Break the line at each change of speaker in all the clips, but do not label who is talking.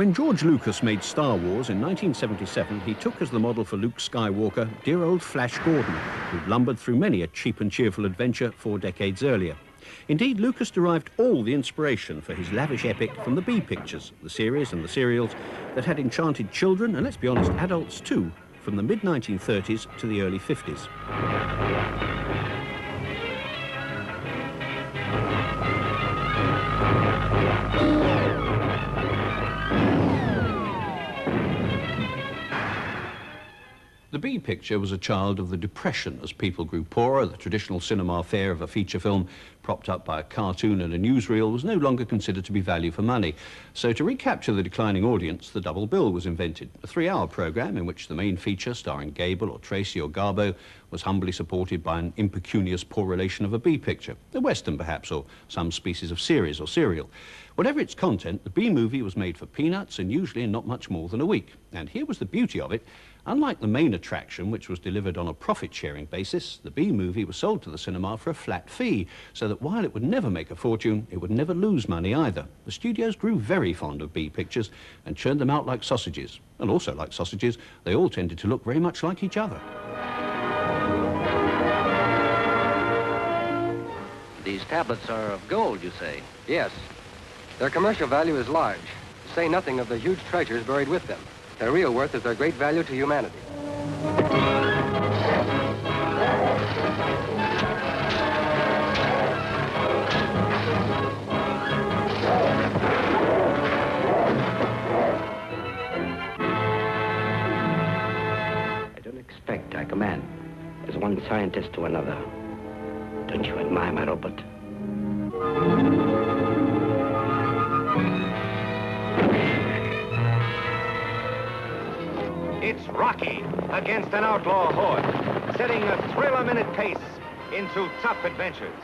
When George Lucas made Star Wars in 1977, he took as the model for Luke Skywalker dear old Flash Gordon, who'd lumbered through many a cheap and cheerful adventure 4 decades earlier. Indeed, Lucas derived all the inspiration for his lavish epic from the B pictures, the series and the serials that had enchanted children, and let's be honest, adults too, from the mid-1930s to the early 50s. The B picture was a child of the Depression. As people grew poorer, the traditional cinema fare of a feature film propped up by a cartoon and a newsreel was no longer considered to be value for money. So to recapture the declining audience, the double bill was invented, a 3-hour programme in which the main feature, starring Gable or Tracy or Garbo, was humbly supported by an impecunious poor relation of a B picture, a western perhaps, or some species of series or serial. Whatever its content, the B movie was made for peanuts and usually in not much more than a week. And here was the beauty of it. Unlike the main attraction, which was delivered on a profit-sharing basis, the B movie was sold to the cinema for a flat fee, so that while it would never make a fortune, it would never lose money either. The studios grew very fond of B pictures and churned them out like sausages. And also like sausages, they all tended to look very much like each other.
These tablets are of gold, you say?
Yes. Their commercial value is large, to say nothing of the huge treasures buried with them. Their real worth is their great value to humanity.
I don't expect, I command. As one scientist to another. Don't you admire my robot?
It's Rocky against an outlaw horde, setting a thrill-a-minute pace into tough adventures.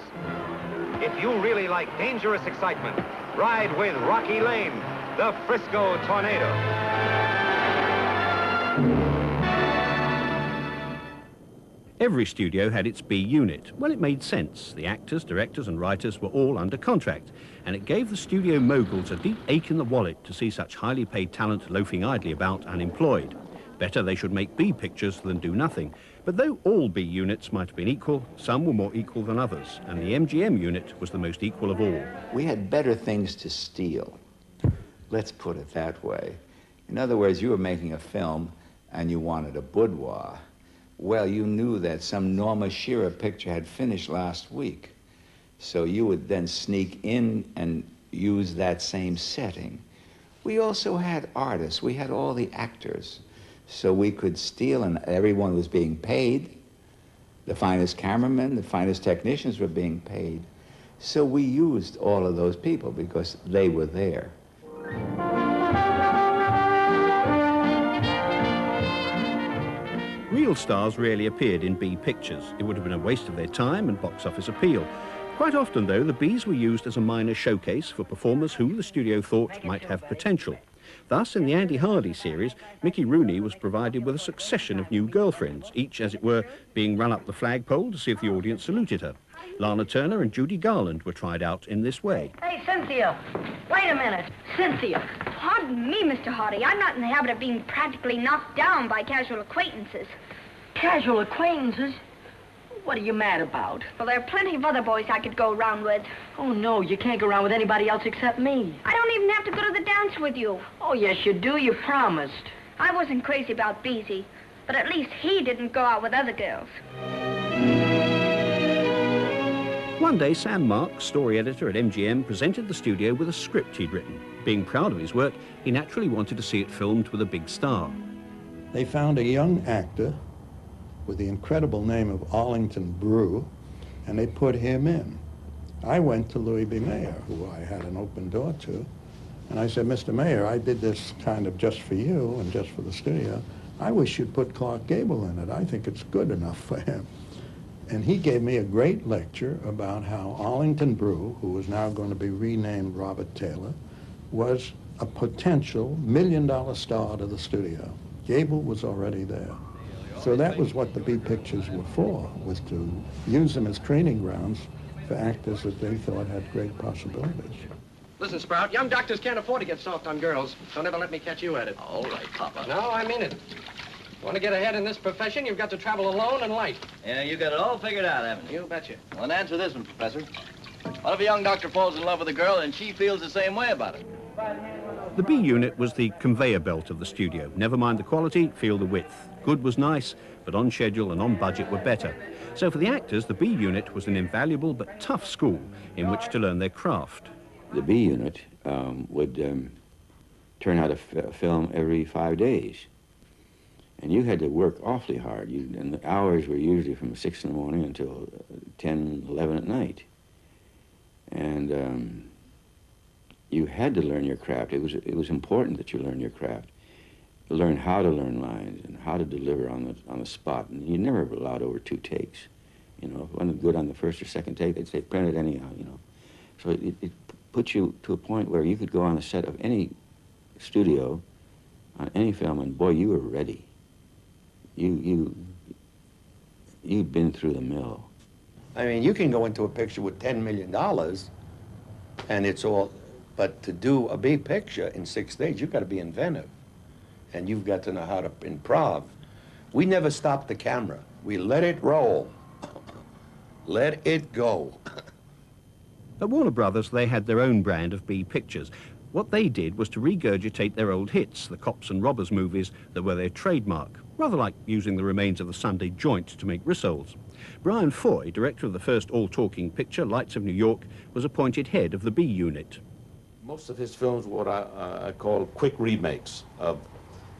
If you really like dangerous excitement, ride with Rocky Lane, the Frisco Tornado.
Every studio had its B unit. Well, it made sense. The actors, directors and writers were all under contract, and it gave the studio moguls a deep ache in the wallet to see such highly paid talent loafing idly about unemployed. Better they should make B pictures than do nothing. But though all B units might have been equal, some were more equal than others, and the MGM unit was the most equal of all.
We had better things to steal. Let's put it that way. In other words, you were making a film and you wanted a boudoir. Well, you knew that some Norma Shearer picture had finished last week. So you would then sneak in and use that same setting. We also had artists. We had all the actors. So we could steal, and everyone was being paid. The finest cameramen, the finest technicians were being paid. So we used all of those people because they were there.
Real stars rarely appeared in B pictures. It would have been a waste of their time and box office appeal. Quite often, though, the Bs were used as a minor showcase for performers who the studio thought might have potential. Thus, in the Andy Hardy series, Mickey Rooney was provided with a succession of new girlfriends, each, as it were, being run up the flagpole to see if the audience saluted her. Lana Turner and Judy Garland were tried out in this way.
Hey, Cynthia, wait a minute. Cynthia.
Pardon me, Mr. Hardy. I'm not in the habit of being practically knocked down by casual acquaintances.
Casual acquaintances? What are you mad about?
Well, there are plenty of other boys I could go around with.
Oh, no, you can't go around with anybody else except me.
I don't even have to go to the dance with you.
Oh, yes, you do. You promised.
I wasn't crazy about Beezy, but at least he didn't go out with other girls.
One day, Sam Marx, story editor at MGM, presented the studio with a script he'd written. Being proud of his work, he naturally wanted to see it filmed with a big star.
They found a young actor with the incredible name of Arlington Brew, and they put him in. I went to Louis B. Mayer, who I had an open door to, and I said, Mr. Mayer, I did this kind of just for you and just for the studio. I wish you'd put Clark Gable in it. I think it's good enough for him. And he gave me a great lecture about how Arlington Brew, who was now going to be renamed Robert Taylor, was a potential $1 million star to the studio. Gable was already there. So that was what the B pictures were for, was to use them as training grounds for actors that they thought had great possibilities.
Listen, Sprout, young doctors can't afford to get soft on girls, so never let me catch you at it.
All right, Papa.
No, I mean it. You want to get ahead in this profession, you've got to travel alone and light.
Yeah, you got it all figured out, haven't you?
You betcha.
Well, then answer this one, Professor. What if a young doctor falls in love with a girl and she feels the same way about it?
The B unit was the conveyor belt of the studio. Never mind the quality, feel the width. Good was nice, but on schedule and on budget were better. So for the actors, the B unit was an invaluable but tough school in which to learn their craft.
The B unit would turn out a film every 5 days. And you had to work awfully hard. And the hours were usually from 6 in the morning until 10, 11 at night. And you had to learn your craft. It was important that you learn your craft. Learn how to learn lines and how to deliver on the spot. And you never were allowed over 2 takes. You know, if it wasn't good on the first or second take, they'd say, print it anyhow, you know. So it put you to a point where you could go on the set of any studio, on any film, and boy, you were ready. You'd been through the mill.
I mean, you can go into a picture with $10 million, and it's all, but to do a B picture in 6 days, you've got to be inventive, and you've got to know how to improv. We never stopped the camera. We let it roll. Let it go.
At Warner Brothers, they had their own brand of B pictures. What they did was to regurgitate their old hits, the cops and robbers movies that were their trademark, rather like using the remains of the Sunday joint to make rissoles. Brian Foy, director of the first all-talking picture, Lights of New York, was appointed head of the B unit.
Most of his films were what I call quick remakes of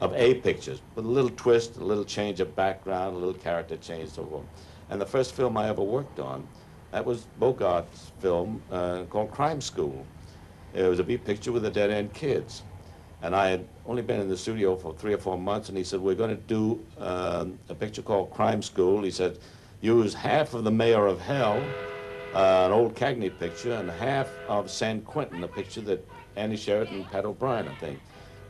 A pictures, with a little twist, a little change of background, a little character change, so forth. And the first film I ever worked on, that was Bogart's film called Crime School. It was a B picture with the dead-end kids. And I had only been in the studio for 3 or 4 months, and he said, we're going to do a picture called Crime School. He said, use half of The Mayor of Hell, an old Cagney picture, and half of San Quentin, a picture that Andy Sheridan and Pat O'Brien, I think,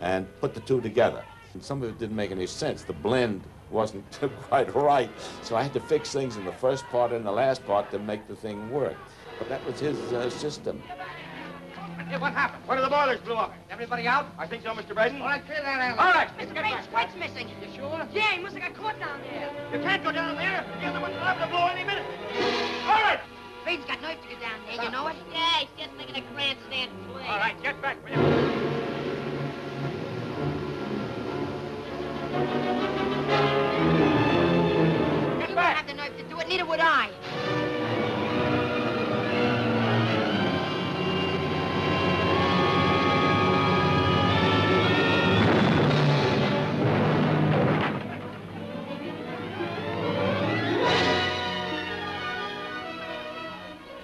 and put the two together. And some of it didn't make any sense. The blend wasn't quite right, so I had to fix things in the first part and the last part to make the thing work. But that was his system.
Hey, what happened? One of the boilers blew up. Everybody out? I think so, Mr. Braden. All right, clear that out. All right.
Mr. Bates, White's missing.
You sure?
Yeah, he must have got caught down there.
You can't go down there. The other one's liable to blow any minute. All right.
Bates got nerve to go down there, you know it? Yeah, he's just making a grandstand play.
All right, get back, will you?
You don't have the nerve to do it, neither would I.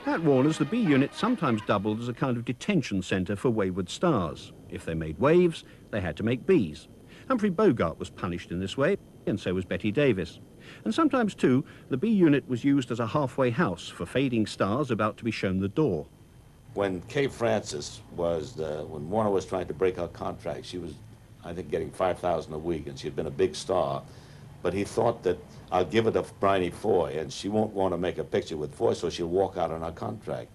At Warner's, the B unit sometimes doubled as a kind of detention centre for wayward stars. If they made waves, they had to make Bs. Humphrey Bogart was punished in this way, and so was Betty Davis. And sometimes, too, the B unit was used as a halfway house for fading stars about to be shown the door.
When Kay Francis was, when Warner was trying to break her contract, she was, I think, getting $5,000 a week, and she had been a big star. But he thought that I'll give it to Bryony Foy, and she won't want to make a picture with Foy, so she'll walk out on her contract.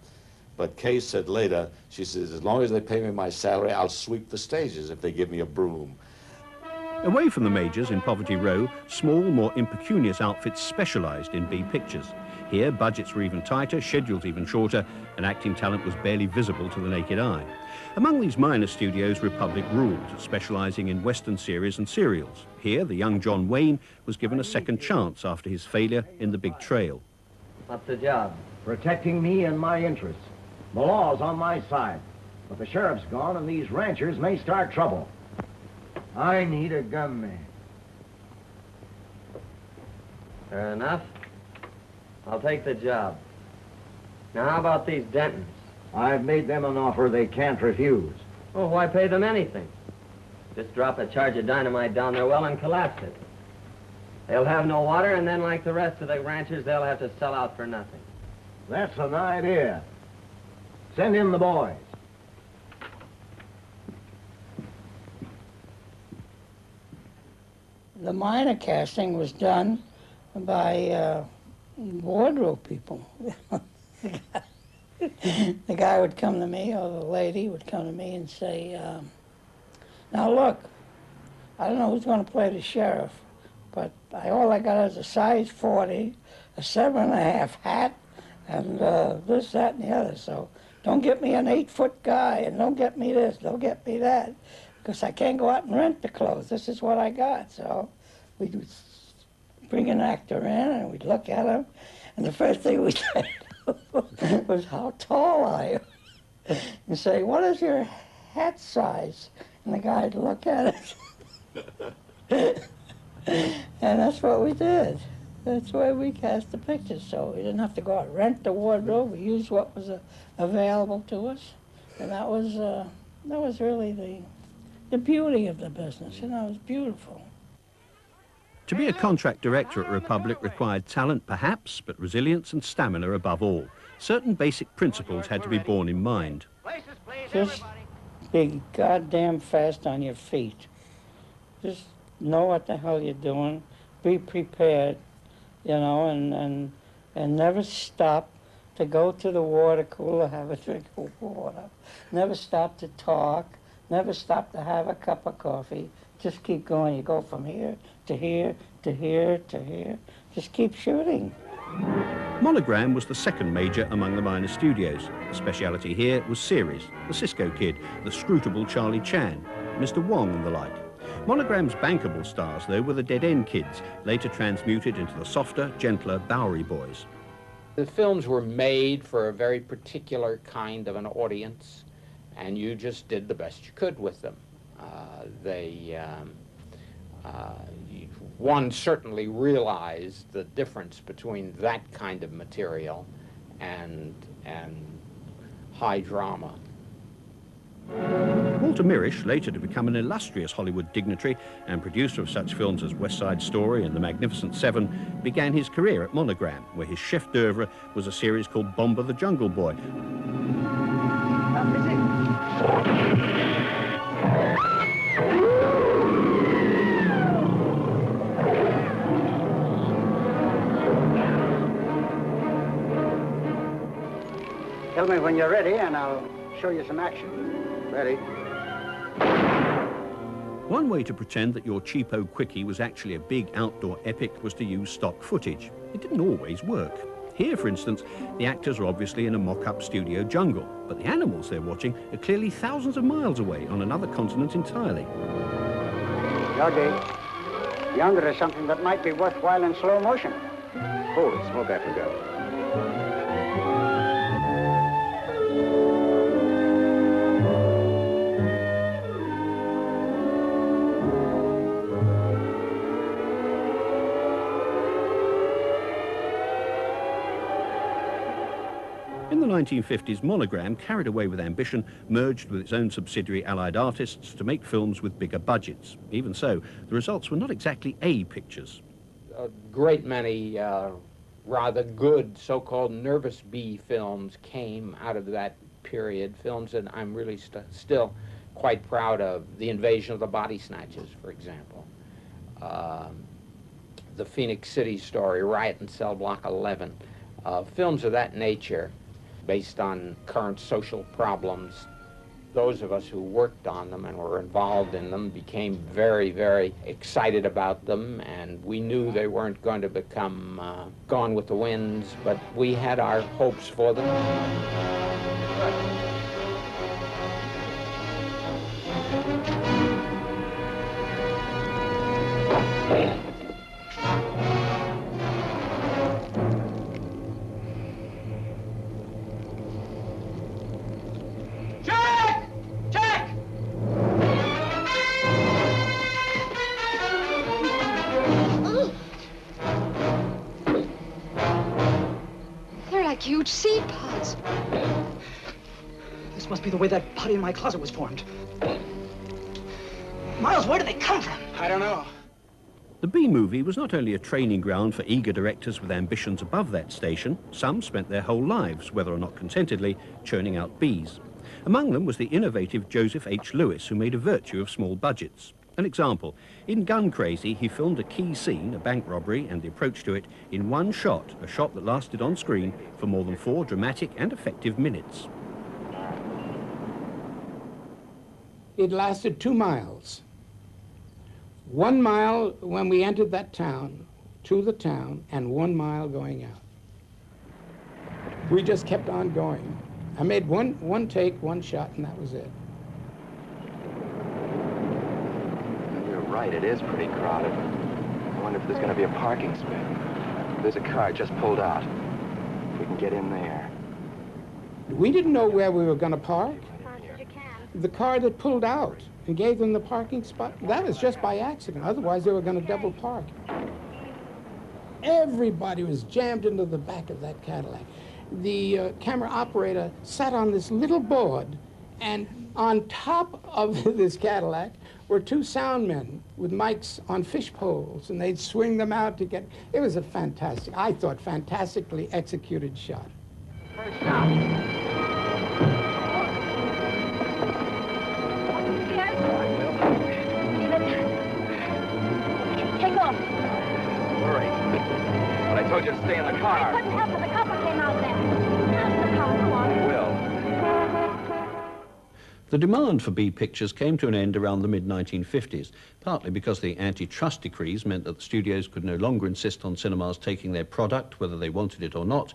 But Kay said later, she says, as long as they pay me my salary, I'll sweep the stages if they give me a broom.
Away from the majors in Poverty Row, small, more impecunious outfits specialised in B pictures. Here, budgets were even tighter, schedules even shorter, and acting talent was barely visible to the naked eye. Among these minor studios, Republic ruled, specialising in Western series and serials. Here, the young John Wayne was given a second chance after his failure in The Big Trail.
What's the job? Protecting me and my interests. The law's on my side, but the sheriff's gone and these ranchers may start trouble. I need a gunman.
Fair enough. I'll take the job. Now, how about these Dentons?
I've made them an offer they can't refuse.
Well, why pay them anything? Just drop a charge of dynamite down their well and collapse it. They'll have no water, and then, like the rest of the ranchers, they'll have to sell out for nothing.
That's an idea. Send in the boys.
The minor casting was done by wardrobe people.
the guy would come to me, or the lady would come to me and say, now look, I don't know who's going to play the sheriff, but all I got is a size 40, a 7.5 hat, and this, that, and the other. So don't get me an 8-foot guy, and don't get me this, don't get me that, because I can't go out and rent the clothes. This is what I got. So we'd bring an actor in, and we'd look at him, and the first thing we said was how tall are you? And say, what is your hat size? And the guy'd look at it. And that's what we did. That's why we cast the pictures. So we didn't have to go out and rent the wardrobe. We used what was available to us. And that was really the beauty of the business. You know, it was beautiful.
To be a contract director at Republic required talent, perhaps, but resilience and stamina above all. Certain basic principles had to be borne in mind.
Just be goddamn fast on your feet. Just know what the hell you're doing. Be prepared, you know, and never stop to go to the water cooler, have a drink of water. Never stop to talk. Never stop to have a cup of coffee. Just keep going. You go from here to here to here to here. Just keep shooting.
Monogram was the second major among the minor studios. The speciality here was series, the Cisco Kid, the scrutable Charlie Chan, Mr. Wong and the like. Monogram's bankable stars, though, were the dead-end kids, later transmuted into the softer, gentler Bowery boys.
The films were made for a very particular kind of an audience, and you just did the best you could with them. One certainly realized the difference between that kind of material and high drama.
Walter Mirisch, later to become an illustrious Hollywood dignitary and producer of such films as West Side Story and The Magnificent Seven, began his career at Monogram, where his chef d'oeuvre was a series called Bomber the Jungle Boy.
Tell me when you're ready, and I'll show you some action. Ready.
One way to pretend that your cheapo quickie was actually a big outdoor epic was to use stock footage. It didn't always work. Here, for instance, the actors are obviously in a mock-up studio jungle, but the animals they're watching are clearly thousands of miles away on another continent entirely.
Yogi, yonder is something that might be worthwhile in slow motion.
Hold it, smoke after that.
In the 1950s, Monogram, carried away with ambition, merged with its own subsidiary Allied Artists to make films with bigger budgets. Even so, the results were not exactly A pictures.
A great many rather good so-called nervous B films came out of that period, films that I'm really still quite proud of. The Invasion of the Body Snatchers, for example. The Phoenix City Story, Riot in Cell Block 11. Films of that nature, based on current social problems. Those of us who worked on them and were involved in them became very, very excited about them, and we knew they weren't going to become Gone with the Winds, but we had our hopes for them.
Huge seed pods.
This must be the way that body in my closet was formed. Miles, where do they come from?
I don't know.
The B-movie was not only a training ground for eager directors with ambitions above that station, some spent their whole lives, whether or not contentedly, churning out Bs. Among them was the innovative Joseph H. Lewis, who made a virtue of small budgets. An example, in Gun Crazy, he filmed a key scene, a bank robbery, and the approach to it in one shot, a shot that lasted on screen for more than 4 dramatic and effective minutes.
It lasted 2 miles. 1 mile when we entered that town, to the town, and 1 mile going out. We just kept on going. I made one take, 1 shot, and that was it.
You're right, it is pretty crowded. I wonder if there's going to be a parking space. There's a car just pulled out. If we can get in there.
We didn't know where we were going to park. The car that pulled out and gave them the parking spot, that was just by accident. Otherwise, they were going to double park. Everybody was jammed into the back of that Cadillac. The camera operator sat on this little board, and on top of this Cadillac were 2 sound men with mics on fish poles, and they'd swing them out to get... It was a fantastic, I thought, fantastically executed shot.
First shot. Take off.
Hurry. But I told you to stay in the car.
I couldn't help it. The copper came out then. Ask the car. Come on.
I will.
The demand for B pictures came to an end around the mid-1950s, partly because the antitrust decrees meant that the studios could no longer insist on cinemas taking their product, whether they wanted it or not,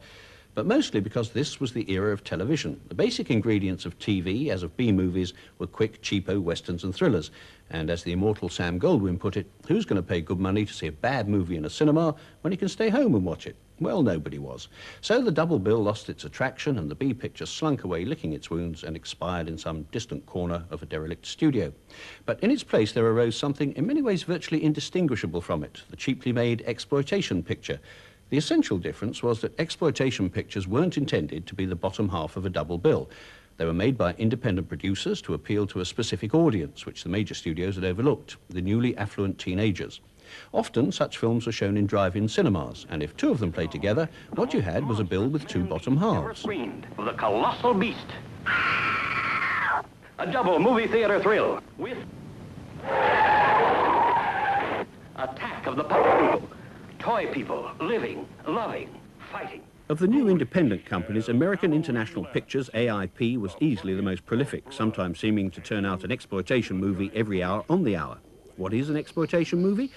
but mostly because this was the era of television. The basic ingredients of TV, as of B-movies, were quick, cheapo westerns and thrillers. And as the immortal Sam Goldwyn put it, who's going to pay good money to see a bad movie in a cinema when he can stay home and watch it? Well, nobody was. So the double bill lost its attraction and the B-picture slunk away licking its wounds and expired in some distant corner of a derelict studio. But in its place there arose something in many ways virtually indistinguishable from it, the cheaply made exploitation picture. The essential difference was that exploitation pictures weren't intended to be the bottom half of a double bill. They were made by independent producers to appeal to a specific audience, which the major studios had overlooked, the newly affluent teenagers. Often, such films were shown in drive-in cinemas, and if 2 of them played together, what you had was a bill with 2 bottom halves.
The colossal beast. A double movie theater thrill with attack of the puppet people. Toy people, living, loving, fighting.
Of the new independent companies, American International Pictures, AIP, was easily the most prolific, sometimes seeming to turn out an exploitation movie every hour on the hour. What is an exploitation movie?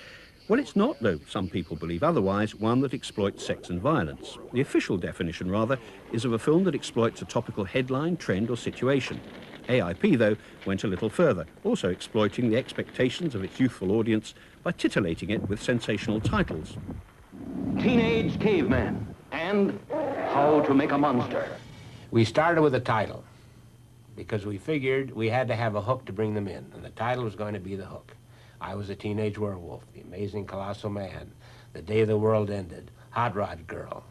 Well, it's not, though some people believe otherwise, one that exploits sex and violence. The official definition, rather, is of a film that exploits a topical headline, trend or situation. AIP, though, went a little further, also exploiting the expectations of its youthful audience by titillating it with sensational titles.
Teenage Caveman and How to Make a Monster.
We started with a title because we figured we had to have a hook to bring them in, and the title was going to be the hook. I Was a Teenage Werewolf, The Amazing Colossal Man, The Day the World Ended, Hot Rod Girl,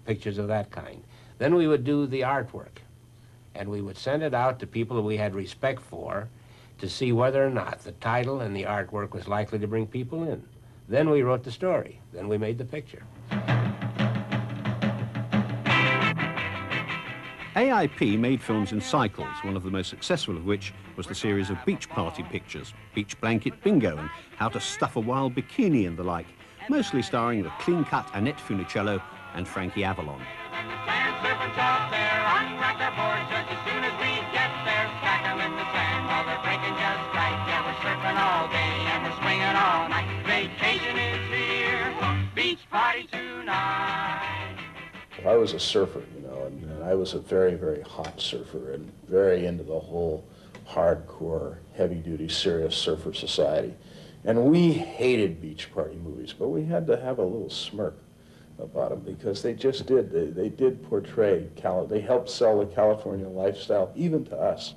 pictures of that kind. Then we would do the artwork, and we would send it out to people that we had respect for to see whether or not the title and the artwork was likely to bring people in. Then we wrote the story. Then we made the picture.
AIP made films in cycles, one of the most successful of which was the series of beach party pictures, Beach Blanket Bingo and How to Stuff a Wild Bikini and the like, mostly starring the clean-cut Annette Funicello and Frankie Avalon.
I was a surfer, you know, and I was a very, very hot surfer and very into the whole hardcore, heavy-duty, serious surfer society. And we hated beach party movies, but we had to have a little smirk about them because they just did. They did portray, they helped sell the California lifestyle, even to us.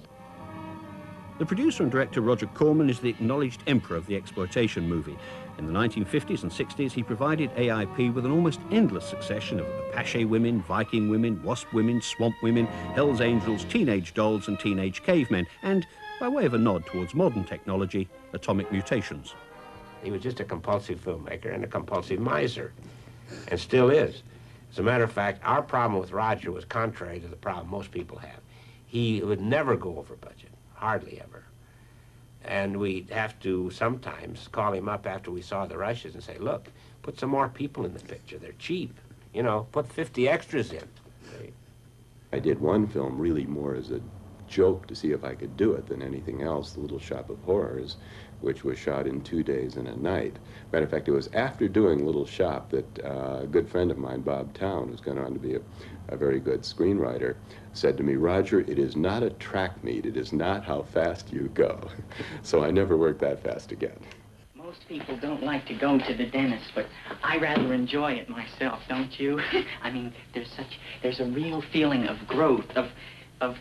The producer and director Roger Corman is the acknowledged emperor of the exploitation movie. In the 1950s and 60s, he provided AIP with an almost endless succession of Apache women, Viking women, Wasp women, Swamp women, Hell's Angels, teenage dolls and teenage cavemen, and, by way of a nod towards modern technology, atomic mutations.
He was just a compulsive filmmaker and a compulsive miser, and still is. As a matter of fact, our problem with Roger was contrary to the problem most people have. He would never go over budget, hardly ever. And we'd have to sometimes call him up after we saw the rushes and say, look, put some more people in the picture. They're cheap. You know, put 50 extras in.
I did one film really more as a joke to see if I could do it than anything else, The Little Shop of Horrors, which was shot in 2 days and a night. Matter of fact, it was after doing Little Shop that a good friend of mine, Bob Towne, who's gone on to be a very good screenwriter, said to me, Roger, it is not a track meet, it is not how fast you go. So I never worked that fast again.
Most people don't like to go to the dentist, but I rather enjoy it myself, don't you? I mean, there's a real feeling of growth, of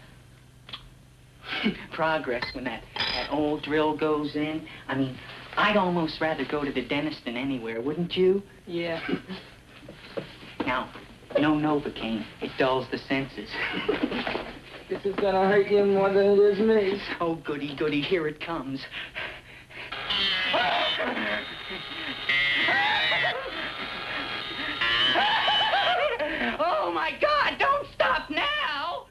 progress when that old drill goes in. I mean, I'd almost rather go to the dentist than anywhere, wouldn't you? Yeah. Now, no Novocaine. It dulls the senses.
This is gonna hurt you more than it is me.
Oh, goody, goody, here it comes. Oh, my God, don't stop now!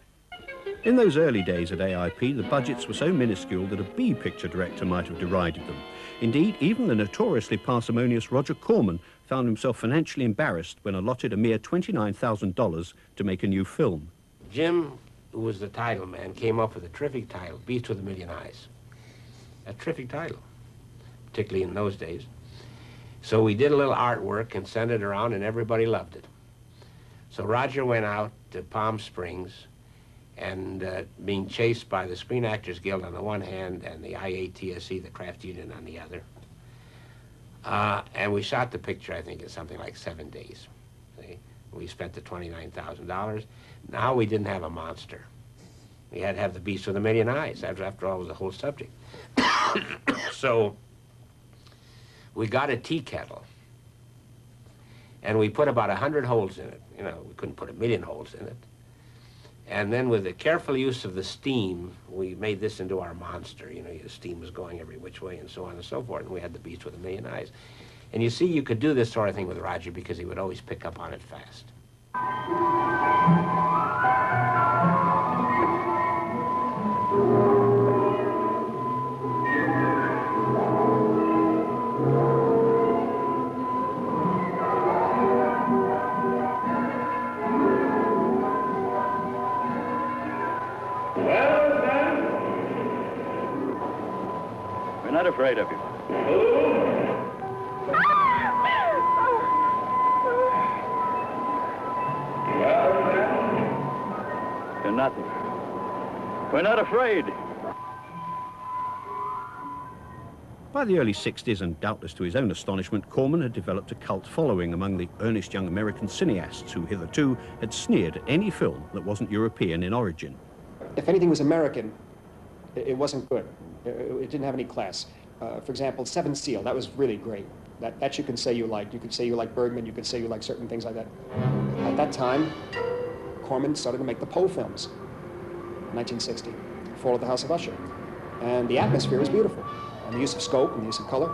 In those early days at AIP, the budgets were so minuscule that a B picture director might have derided them. Indeed, even the notoriously parsimonious Roger Corman found himself financially embarrassed when allotted a mere $29,000 to make a new film.
Jim, who was the title man, came up with a terrific title, Beast with a Million Eyes. A terrific title, particularly in those days. So we did a little artwork and sent it around, and everybody loved it. So Roger went out to Palm Springs and being chased by the Screen Actors Guild on the one hand and the IATSE, the craft union, on the other. And we shot the picture, I think, in something like 7 days. See? We spent the $29,000. Now we didn't have a monster. We had to have the Beast with a Million Eyes. After all, it was the whole subject. So we got a tea kettle, and we put about 100 holes in it. You know, we couldn't put 1,000,000 holes in it. And then with the careful use of the steam, we made this into our monster. You know, the steam was going every which way and so on and so forth, and we had the Beast with a Million Eyes. And you see, you could do this sort of thing with Roger because he would always pick up on it fast.
We're not afraid of you. You're nothing. We're not afraid.
By the early 60s, and doubtless to his own astonishment, Corman had developed a cult following among the earnest young American cineasts who hitherto had sneered at any film that wasn't European in origin.
If anything was American, it wasn't good. It didn't have any class. For example, Seven Seal, that was really great. That you can say you liked. You could say you like Bergman, you could say you like certain things like that. At that time, Corman started to make the Poe films, 1960, Fall of the House of Usher. And the atmosphere is beautiful. And the use of scope and the use of color.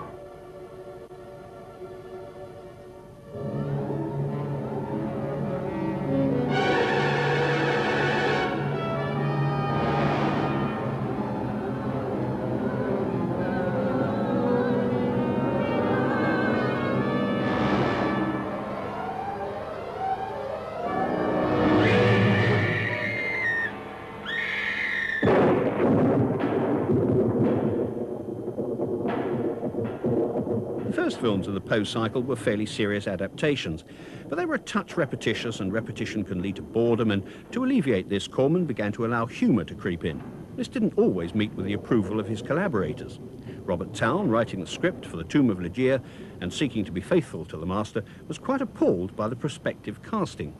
Films of the Poe cycle were fairly serious adaptations, but they were a touch repetitious, and repetition can lead to boredom, and to alleviate this, Corman began to allow humour to creep in. This didn't always meet with the approval of his collaborators. Robert Towne, writing the script for The Tomb of Ligeia and seeking to be faithful to the master, was quite appalled by the prospective casting.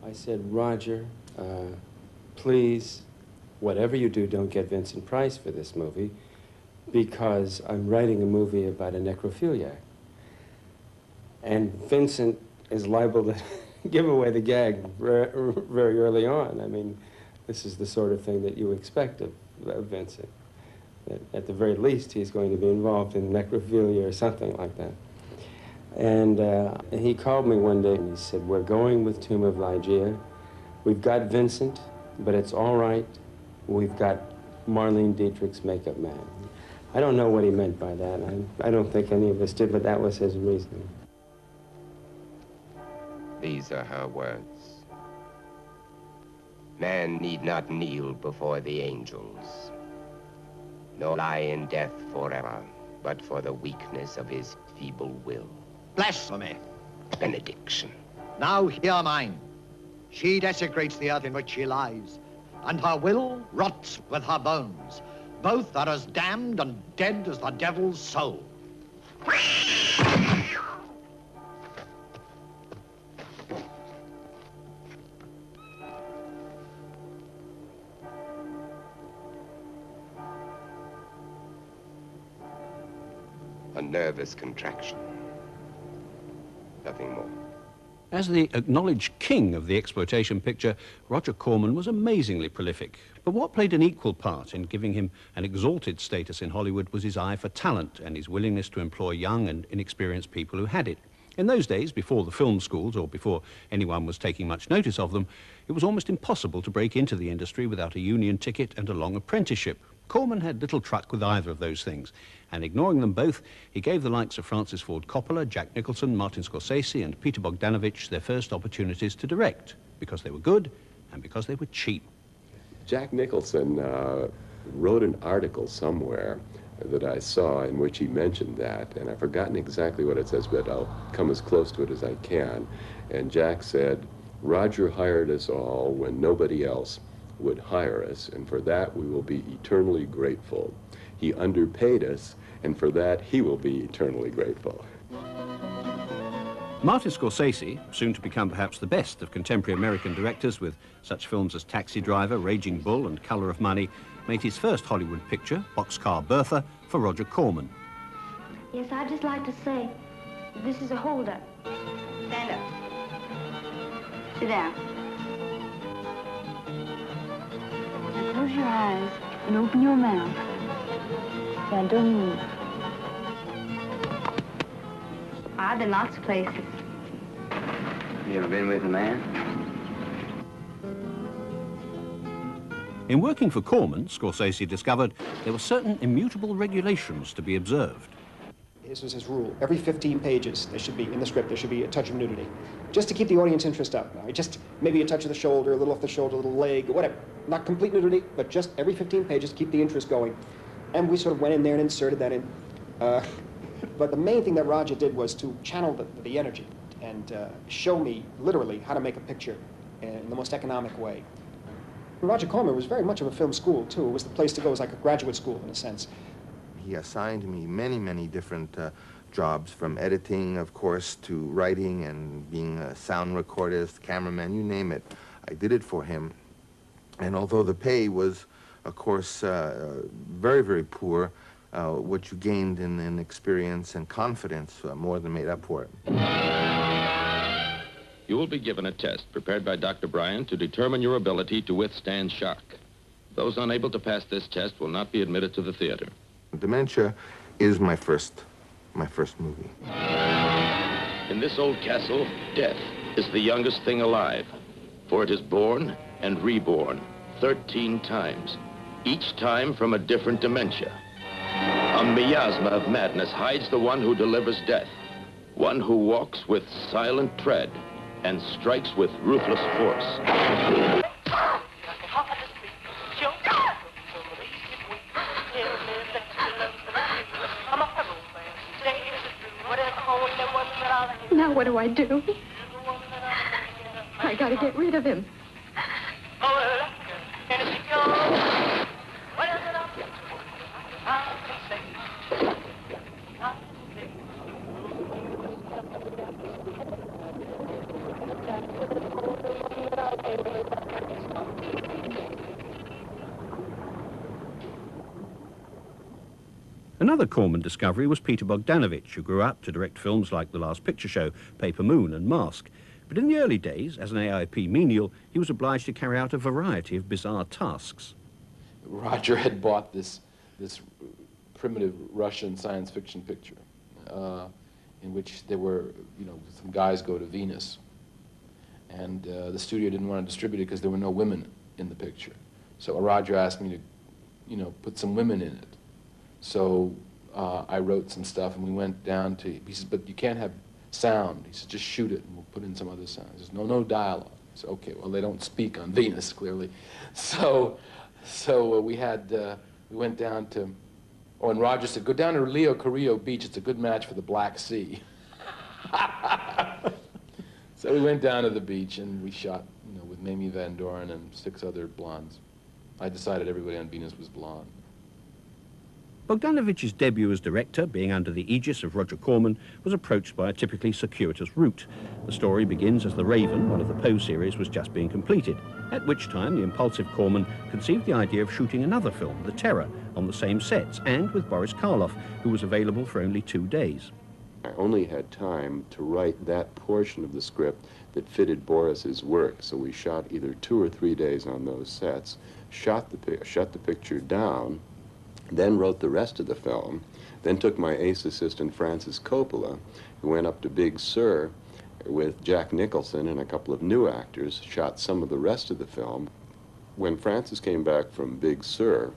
I said, Roger, please, whatever you do, don't get Vincent Price for this movie, because I'm writing a movie about a necrophiliac. And Vincent is liable to give away the gag very early on. I mean, this is the sort of thing that you expect of Vincent. That at the very least, he's going to be involved in necrophilia or something like that. And he called me one day and he said, we're going with Tomb of Ligeia. We've got Vincent, but it's all right. We've got Marlene Dietrich's makeup man. I don't know what he meant by that. I don't think any of us did, but that was his reasoning.
These are her words. Man need not kneel before the angels, nor lie in death forever, but for the weakness of his feeble will.
Blasphemy.
Benediction.
Now hear mine. She desecrates the earth in which she lies, and her will rots with her bones. Both are as damned and dead as the devil's soul.
A nervous contraction. Nothing more.
As the acknowledged king of the exploitation picture, Roger Corman was amazingly prolific. But what played an equal part in giving him an exalted status in Hollywood was his eye for talent and his willingness to employ young and inexperienced people who had it. In those days, before the film schools or before anyone was taking much notice of them, it was almost impossible to break into the industry without a union ticket and a long apprenticeship. Corman had little truck with either of those things, and ignoring them both, he gave the likes of Francis Ford Coppola, Jack Nicholson, Martin Scorsese and Peter Bogdanovich their first opportunities to direct, because they were good and because they were cheap.
Jack Nicholson wrote an article somewhere that I saw in which he mentioned that, and I've forgotten exactly what it says, but I'll come as close to it as I can. And Jack said, "Roger hired us all when nobody else would hire us, and for that we will be eternally grateful. He underpaid us, and for that he will be eternally grateful."
Martin Scorsese, soon to become perhaps the best of contemporary American directors with such films as Taxi Driver, Raging Bull and Color of Money, made his first Hollywood picture, Boxcar Bertha, for Roger Corman.
Yes, I'd just like to say, this is a holdup. Stand up. Sit down. Now close your eyes and open your mouth. Now don't move. I've been lots of places.
You ever been with a man?
In working for Corman, Scorsese discovered there were certain immutable regulations to be observed.
This was his rule. Every 15 pages, there should be, in the script, there should be a touch of nudity. Just to keep the audience interest up. Just maybe a touch of the shoulder, a little off the shoulder, a little leg, whatever. Not complete nudity, but just every 15 pages to keep the interest going. And we sort of went in there and inserted that in. But the main thing that Roger did was to channel the energy and show me, literally, how to make a picture in the most economic way. Roger Corman was very much of a film school, too. It was the place to go. It was like a graduate school, in a sense.
He assigned me many different jobs, from editing, of course, to writing and being a sound recordist, cameraman, you name it. I did it for him. And although the pay was, of course, very poor, what you gained in experience and confidence more than made up for it.
You will be given a test prepared by Dr. Bryant to determine your ability to withstand shock. Those unable to pass this test will not be admitted to the theater.
Dementia is my first movie.
In this old castle, death is the youngest thing alive, for it is born and reborn 13 times, each time from a different dementia. A miasma of madness hides the one who delivers death, one who walks with silent tread and strikes with ruthless force.
Now what do I do? I gotta get rid of him.
Another Corman discovery was Peter Bogdanovich, who grew up to direct films like The Last Picture Show, Paper Moon and Mask. But in the early days, as an AIP menial, he was obliged to carry out a variety of bizarre tasks.
Roger had bought this primitive Russian science fiction picture in which there were, some guys go to Venus. And the studio didn't want to distribute it because there were no women in the picture. So Roger asked me to, put some women in it. So I wrote some stuff, and we went down to, he says, but you can't have sound. He says, just shoot it, and we'll put in some other sound. He says, no dialogue. So, okay, well, they don't speak on Venus, clearly. So we went down to, oh, and Roger said, go down to Rio Carrillo Beach. It's a good match for the Black Sea. So we went down to the beach, and we shot, you know, with Mamie Van Doren and 6 other blondes. I decided everybody on Venus was blonde.
Bogdanovich's debut as director, being under the aegis of Roger Corman, was approached by a typically circuitous route. The story begins as The Raven, one of the Poe series, was just being completed, at which time the impulsive Corman conceived the idea of shooting another film, The Terror, on the same sets, and with Boris Karloff, who was available for only 2 days.
I only had time to write that portion of the script that fitted Boris's work, so we shot either 2 or 3 days on those sets, shut the picture down, then wrote the rest of the film, then took my ace assistant Francis Coppola, who went up to Big Sur with Jack Nicholson and a couple of new actors, shot some of the rest of the film. When Francis came back from Big Sur,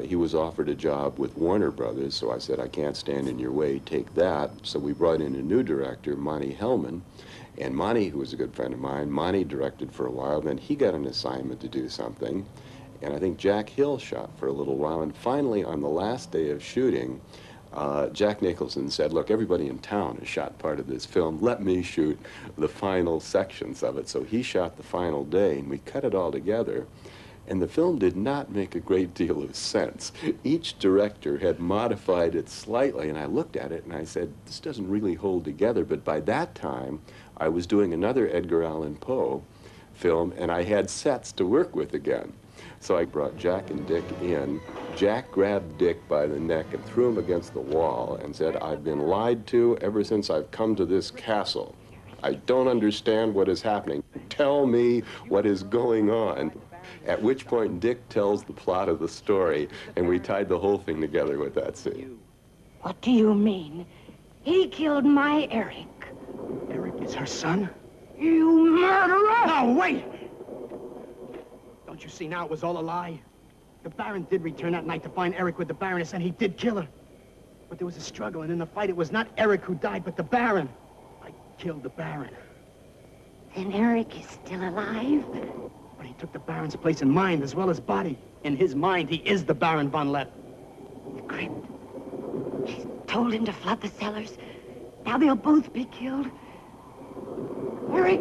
he was offered a job with Warner Brothers, so I said, I can't stand in your way, take that. So we brought in a new director, Monty Hellman, and Monty, who was a good friend of mine, Monty directed for a while, then he got an assignment to do something. And I think Jack Hill shot for a little while, and finally, on the last day of shooting, Jack Nicholson said, look, everybody in town has shot part of this film. Let me shoot the final sections of it. So he shot the final day, and we cut it all together. And the film did not make a great deal of sense. Each director had modified it slightly, and I looked at it and I said, this doesn't really hold together. But by that time, I was doing another Edgar Allan Poe film, and I had sets to work with again. So I brought Jack and Dick in. Jack grabbed Dick by the neck and threw him against the wall and said, I've been lied to ever since I've come to this castle. I don't understand what is happening. Tell me what is going on. At which point Dick tells the plot of the story, and we tied the whole thing together with that scene.
What do you mean? He killed my Eric.
Eric is her son?
You murderer!
No, wait! Don't you see now it was all a lie? The Baron did return that night to find Eric with the Baroness, and he did kill her. But there was a struggle, and in the fight, it was not Eric who died, but the Baron. I killed the Baron.
Then Eric is still alive?
But he took the Baron's place in mind as well as body. In his mind, he is the Baron von Lepp.
The crypt. She's told him to flood the cellars. Now they'll both be killed. Eric!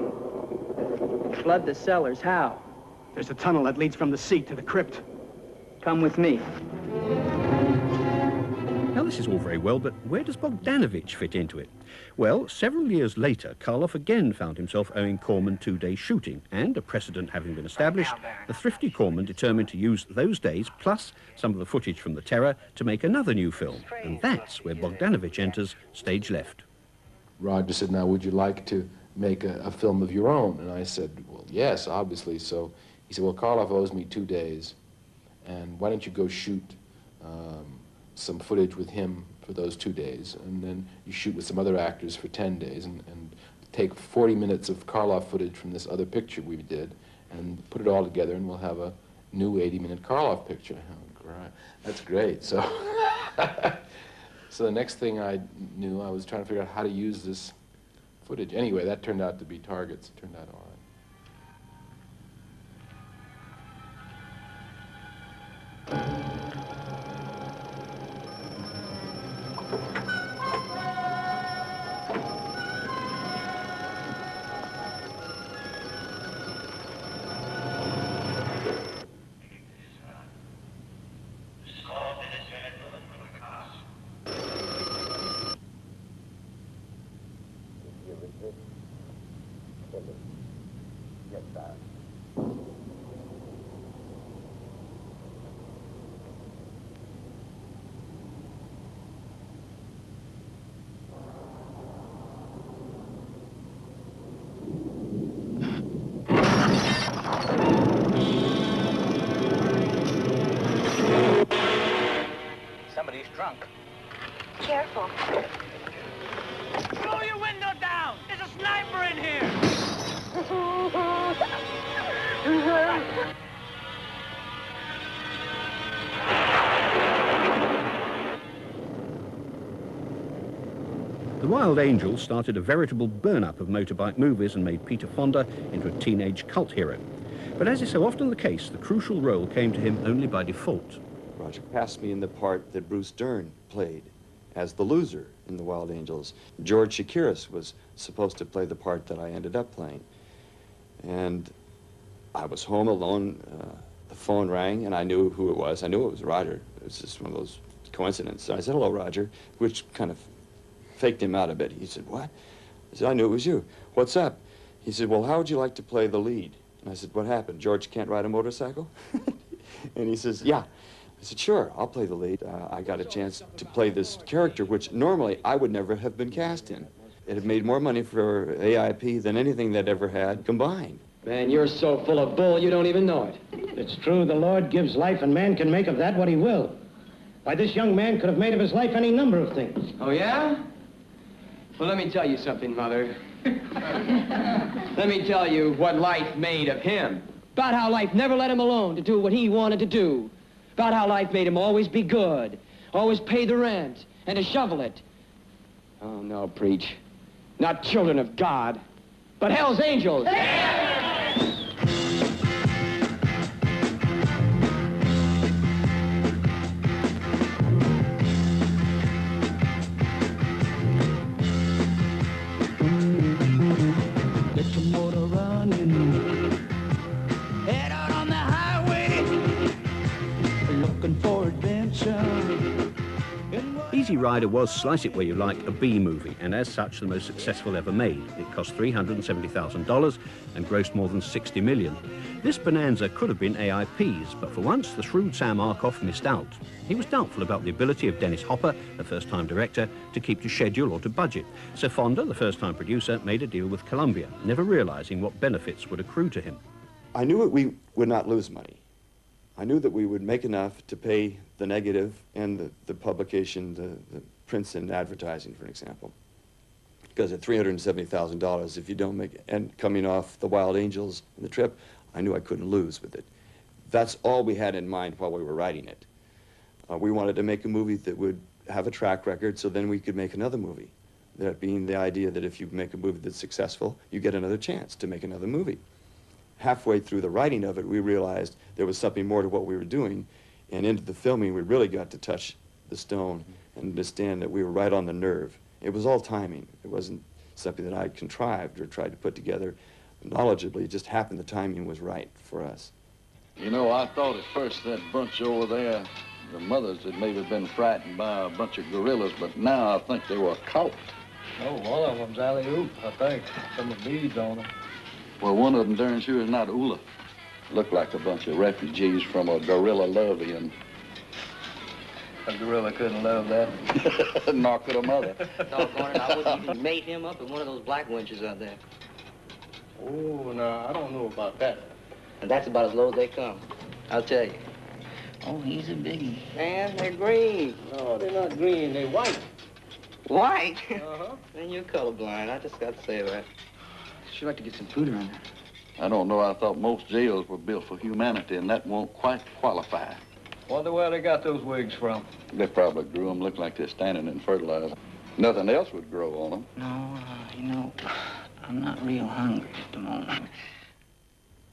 Flood the cellars? How? There's a tunnel that leads from the sea to the crypt. Come with me.
Now, this is all very well, but where does Bogdanovich fit into it? Well, several years later, Karloff again found himself owing Corman 2 days shooting, and a precedent having been established, the thrifty Corman determined to use those days, plus some of the footage from The Terror, to make another new film. And that's where Bogdanovich enters stage left.
Roger said, now, would you like to make a film of your own? And I said, well, yes, obviously. So he said, well, Karloff owes me 2 days, and why don't you go shoot some footage with him for those 2 days, and then you shoot with some other actors for 10 days, and take 40 minutes of Karloff footage from this other picture we did, and put it all together, and we'll have a new 80-minute Karloff picture. Oh, great. That's great. So, so the next thing I knew, I was trying to figure out how to use this footage. Anyway, that turned out to be targets. It turned out all right.
Somebody's drunk.
Careful.
Roll your window down! There's a sniper in here!
The Wild Angels started a veritable burn-up of motorbike movies and made Peter Fonda into a teenage cult hero. But as is so often the case, the crucial role came to him only by default.
Roger cast me in the part that Bruce Dern played as the loser in The Wild Angels. George Chakiris was supposed to play the part that I ended up playing. And I was home alone. The phone rang, and I knew who it was. I knew it was Roger. It was just one of those coincidences. I said, "Hello, Roger," which kind of faked him out a bit. He said, "What?" I said, "I knew it was you. What's up?" He said, "Well, how would you like to play the lead?" And I said, "What happened? George can't ride a motorcycle?" And he says, "Yeah." I said, "Sure, I'll play the lead." I got a chance to play this character, which normally I would never have been cast in. It had made more money for AIP than anything they'd ever had combined.
Man, you're so full of bull, you don't even know it.
It's true, the Lord gives life, and man can make of that what he will. Why, this young man could have made of his life any number of things.
Oh, yeah? Well, let me tell you something, Mother. Let me tell you what life made of him. About how life never let him alone to do what he wanted to do. About how life made him always be good, always pay the rent, and to shovel it. Oh, no, preach. Not children of God, but hell's angels.
Get your motor running. Head out on the highway. Looking for adventure.
Easy Rider was, slice it where you like, a B movie, and as such the most successful ever made. It cost $370,000 and grossed more than $60 million. This bonanza could have been AIP's, but for once the shrewd Sam Arkoff missed out. He was doubtful about the ability of Dennis Hopper, the first-time director, to keep to schedule or to budget. So Fonda, the first-time producer, made a deal with Columbia, never realizing what benefits would accrue to him.
I knew that we would not lose money. I knew that we would make enough to pay the negative and the publication, the prints and advertising, for example. Because at $370,000, if you don't make it, and coming off The Wild Angels and the trip, I knew I couldn't lose with it. That's all we had in mind while we were writing it. We wanted to make a movie that would have a track record, so then we could make another movie. That being the idea that if you make a movie that's successful, you get another chance to make another movie. Halfway through the writing of it, we realized there was something more to what we were doing, and into the filming, we really got to touch the stone and understand that we were right on the nerve. It was all timing. It wasn't something that I contrived or tried to put together knowledgeably. It just happened the timing was right for us.
You know, I thought at first that bunch over there, the mothers had maybe been frightened by a bunch of gorillas, but now I think they were caught.
Oh, one of them's alley-oop, I think. Some of the beads on them.
Well, one of them darn sure is not Ula. Looked like a bunch of refugees from a gorilla love-in.
A gorilla couldn't love that.
Nor could a mother.
Doggone it, I wouldn't even mate him up with one of those black wenches out there.
Oh, no, I don't know about that.
And that's about as low as they come, I'll tell you.
Oh, he's a biggie.
Man, they're green.
No, they're not green, they're white.
White?
Uh-huh.
Then you're colorblind, I just got to say that.
Sure like to get some food around there.
I don't know. I thought most jails were built for humanity, and that won't quite qualify.
Wonder where they got those wigs from.
They probably grew them, look like they're standing in fertilizer. Nothing else would grow on them.
No, you know, I'm not real hungry at the moment.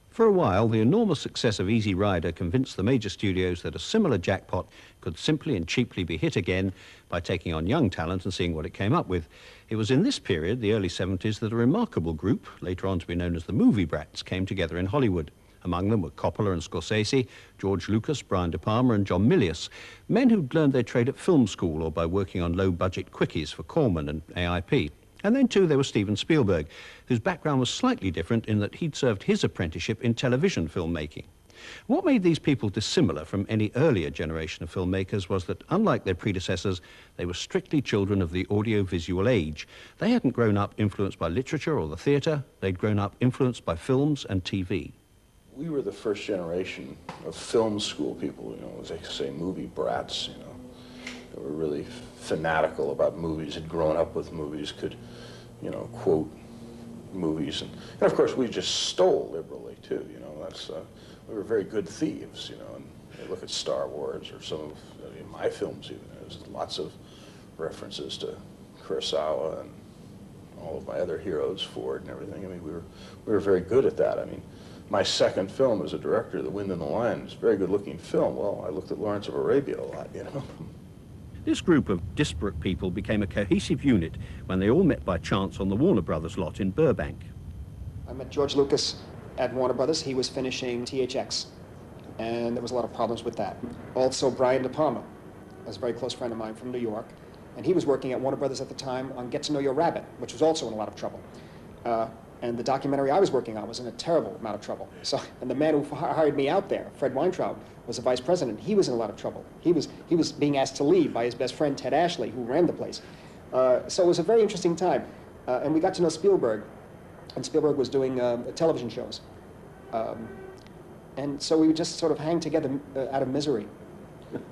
For a while, the enormous success of Easy Rider convinced the major studios that a similar jackpot could simply and cheaply be hit again by taking on young talent and seeing what it came up with. It was in this period, the early 70s, that a remarkable group, later on to be known as the Movie Brats, came together in Hollywood. Among them were Coppola and Scorsese, George Lucas, Brian De Palma and John Milius, men who'd learned their trade at film school or by working on low-budget quickies for Corman and AIP. And then, too, there was Steven Spielberg, whose background was slightly different in that he'd served his apprenticeship in television filmmaking. What made these people dissimilar from any earlier generation of filmmakers was that, unlike their predecessors, they were strictly children of the audiovisual age. They hadn't grown up influenced by literature or the theatre. They'd grown up influenced by films and TV.
We were the first generation of film school people, you know, as they say, movie brats, you know. They were really fanatical about movies, had grown up with movies, could, you know, quote movies. And of course, we just stole liberally, too, you know. That's, we were very good thieves, you know. And you look at Star Wars or some of my films even. There's lots of references to Kurosawa and all of my other heroes, Ford and everything. I mean, we were very good at that. I mean, my second film as a director, The Wind and the Lion, was a very good-looking film. Well, I looked at Lawrence of Arabia a lot, you know.
This group of disparate people became a cohesive unit when they all met by chance on the Warner Brothers lot in Burbank.
I met George Lucas at Warner Brothers. He was finishing THX, and there was a lot of problems with that. Also, Brian De Palma was a very close friend of mine from New York, and he was working at Warner Brothers at the time on Get to Know Your Rabbit, which was also in a lot of trouble. And the documentary I was working on was in a terrible amount of trouble. So, and the man who hired me out there, Fred Weintraub, was the vice president. He was in a lot of trouble. He was being asked to leave by his best friend, Ted Ashley, who ran the place. So it was a very interesting time. And we got to know Spielberg, and Spielberg was doing television shows. And so we would just sort of hang together out of misery.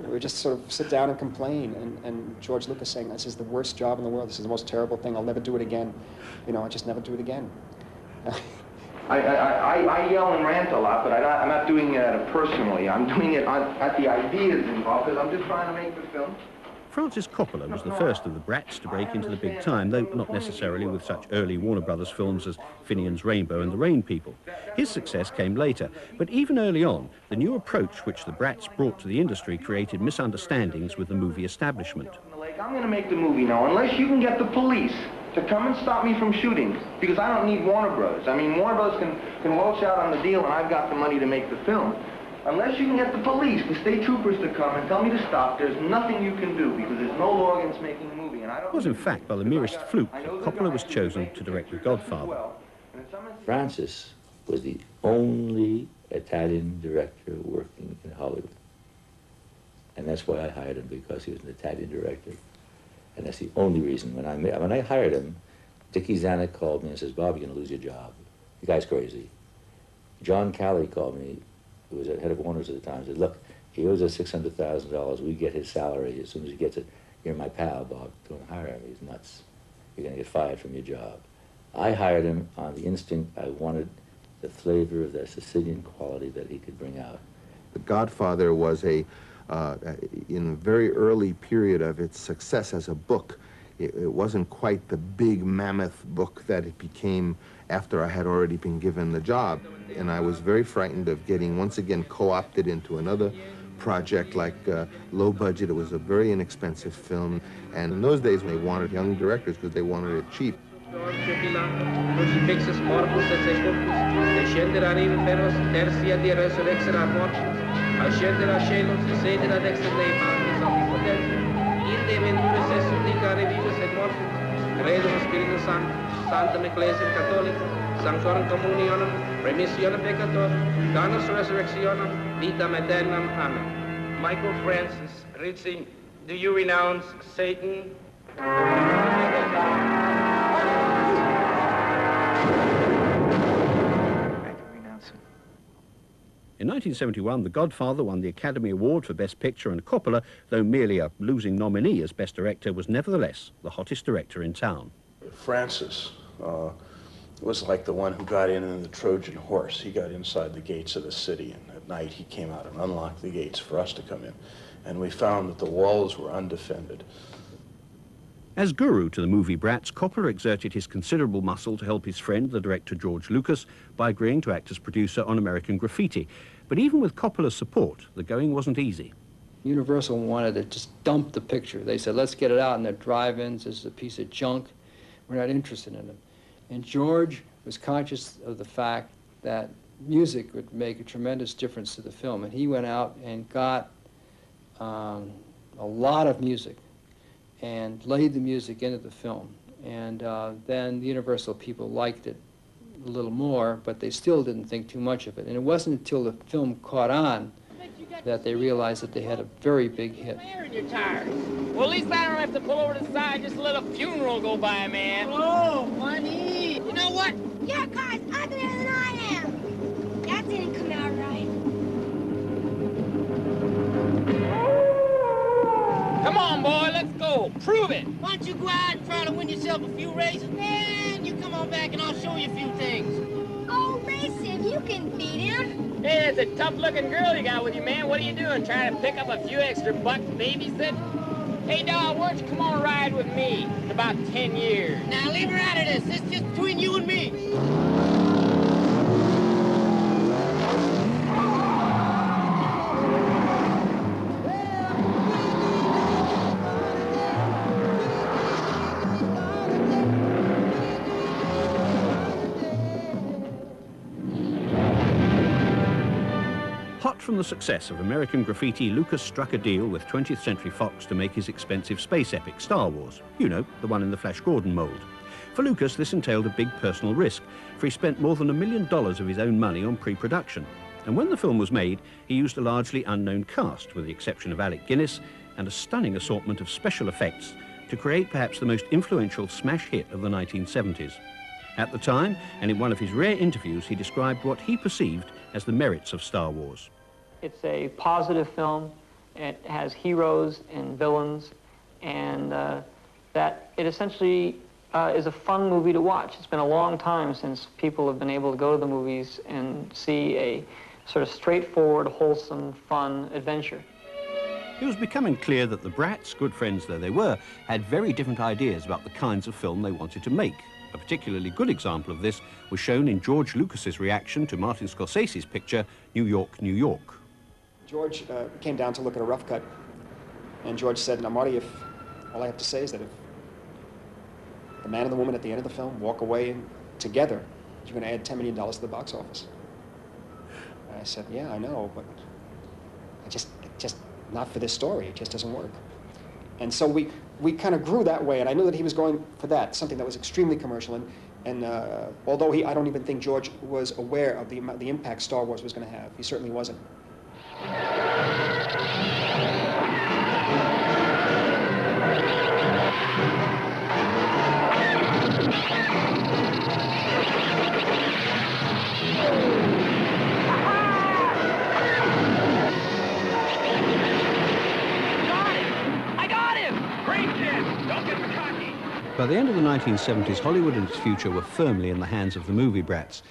We would just sort of sit down and complain, and George Lucas saying, this is the worst job in the world, this is the most terrible thing, I'll never do it again. You know, I'll just never do it again.
I yell and rant a lot, but I'm not doing it personally. I'm doing it at the ideas involved, because I'm just trying to make the film.
Francis Coppola was the first of the brats to break into the big time, though not necessarily with such early Warner Brothers films as Finian's Rainbow and The Rain People. His success came later, but even early on, the new approach which the brats brought to the industry created misunderstandings with the movie establishment.
I'm going to make the movie now, unless you can get the police to come and stop me from shooting, because I don't need Warner Brothers. I mean, Warner Brothers can waltz out on the deal, and I've got the money to make the film. Unless you can get the police, the state troopers to come and tell me to stop, there's nothing you can do, because there's no law against making a movie. And I don't.
It was in fact by the merest fluke that Coppola was chosen to direct The Godfather.
Francis was the only Italian director working in Hollywood. And that's why I hired him, because he was an Italian director. And that's the only reason. When I hired him, Dickie Zanuck called me and says, Bob, you're going to lose your job. The guy's crazy. John Calley called me, who was head of Warner's at the time, said, look, he owes us $600,000. We get his salary. As soon as he gets it, you're my pal, Bob. Don't hire him. He's nuts. You're going to get fired from your job. I hired him on the instinct I wanted the flavor of that Sicilian quality that he could bring out.
The Godfather was in a very early period of its success as a book. It wasn't quite the big mammoth book that it became after I had already been given the job. And I was very frightened of getting once again co-opted into another project like Low Budget. It was a very inexpensive film. And in those days they wanted young directors because they wanted it cheap.
Crucifixus morbus et sepulcrus, descendere inferos, tertia die resurrexera mortis, ascendere a caelos, sedere ad extra Dei Patris omnipotens, inde venturis est supplicare vivus et mortis, credo Spiritus Sancto, Sanctam Ecclesiam Catholicum, Sanctorum Communionem, remissionem peccator, donus resurrectionem, vitam aeternam. Amen. Michael Francis, Rizzi, do you renounce Satan?
In 1971, The Godfather won the Academy Award for Best Picture, and Coppola, though merely a losing nominee as Best Director, was nevertheless the hottest director in town.
Francis was like the one who got in the Trojan horse. He got inside the gates of the city, and at night he came out and unlocked the gates for us to come in. And we found that the walls were undefended.
As guru to the movie brats, Coppola exerted his considerable muscle to help his friend, the director George Lucas, by agreeing to act as producer on American Graffiti. But even with Coppola's support, the going wasn't easy.
Universal wanted to just dump the picture. They said, let's get it out in the drive-ins. This is a piece of junk. We're not interested in it. And George was conscious of the fact that music would make a tremendous difference to the film. And he went out and got a lot of music and laid the music into the film. And then the Universal people liked it a little more, but they still didn't think too much of it. And it wasn't until the film caught on that they realized that they had a very big hit.
You're tired. Well, at least I don't have to pull over to the side, just let a funeral go by, man. Oh, funny. You know what?
Your car's uglier than I am. That didn't come out right.
Come on, boy, let's go. Prove it. Why don't you go out and try to win yourself a few races? Man, you come on back and I'll show you a few things.
Oh, race him. You can beat him.
Hey, it's a tough-looking girl you got with you, man. What are you doing? Trying to pick up a few extra bucks babysitting? Hey, dog, why don't you come on ride with me? In about 10 years. Now, leave her out of this. This is just between you and me.
Hot from the success of American Graffiti, Lucas struck a deal with 20th Century Fox to make his expensive space epic, Star Wars. You know, the one in the Flash Gordon mould. For Lucas, this entailed a big personal risk, for he spent more than $1 million of his own money on pre-production. And when the film was made, he used a largely unknown cast, with the exception of Alec Guinness, and a stunning assortment of special effects to create perhaps the most influential smash hit of the 1970s. At the time, and in one of his rare interviews, he described what he perceived as the merits of Star Wars.
It's a positive film. It has heroes and villains, and that it essentially is a fun movie to watch. It's been a long time since people have been able to go to the movies and see a sort of straightforward, wholesome, fun adventure.
It was becoming clear that the brats, good friends though they were, had very different ideas about the kinds of film they wanted to make. A particularly good example of this was shown in George Lucas's reaction to Martin Scorsese's picture, New York, New York.
George came down to look at a rough cut, and George said, "Now, Marty, if all I have to say is that if the man and the woman at the end of the film walk away together, you're going to add $10 million to the box office." And I said, "Yeah, I know, but just not for this story. It just doesn't work." And so we kind of grew that way, and I knew that he was going for that, something that was extremely commercial. And although I don't even think George was aware of the impact Star Wars was going to have, he certainly wasn't.
By the end of the 1970s, Hollywood and its future were firmly in the hands of the movie brats.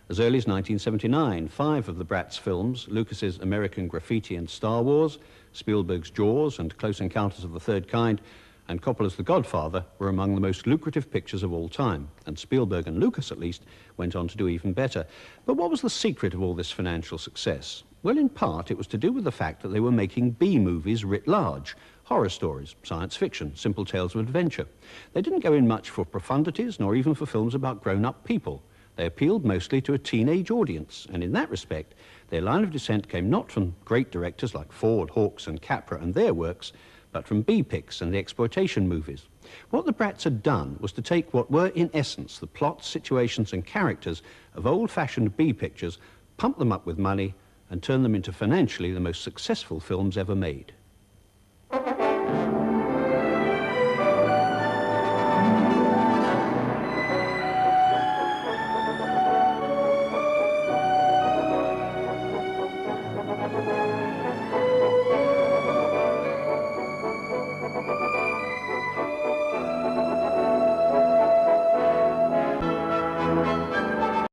As early as 1979, 5 of the brats' films, Lucas's American Graffiti and Star Wars, Spielberg's Jaws and Close Encounters of the Third Kind, and Coppola's The Godfather, were among the most lucrative pictures of all time. And Spielberg and Lucas, at least, went on to do even better. But what was the secret of all this financial success? Well, in part, it was to do with the fact that they were making B-movies writ large. Horror stories, science fiction, simple tales of adventure. They didn't go in much for profundities, nor even for films about grown-up people. They appealed mostly to a teenage audience, and in that respect, their line of descent came not from great directors like Ford, Hawks and Capra and their works, but from B-pics and the exploitation movies. What the brats had done was to take what were, in essence, the plots, situations and characters of old-fashioned B-pictures, pump them up with money, and turn them into financially the most successful films ever made.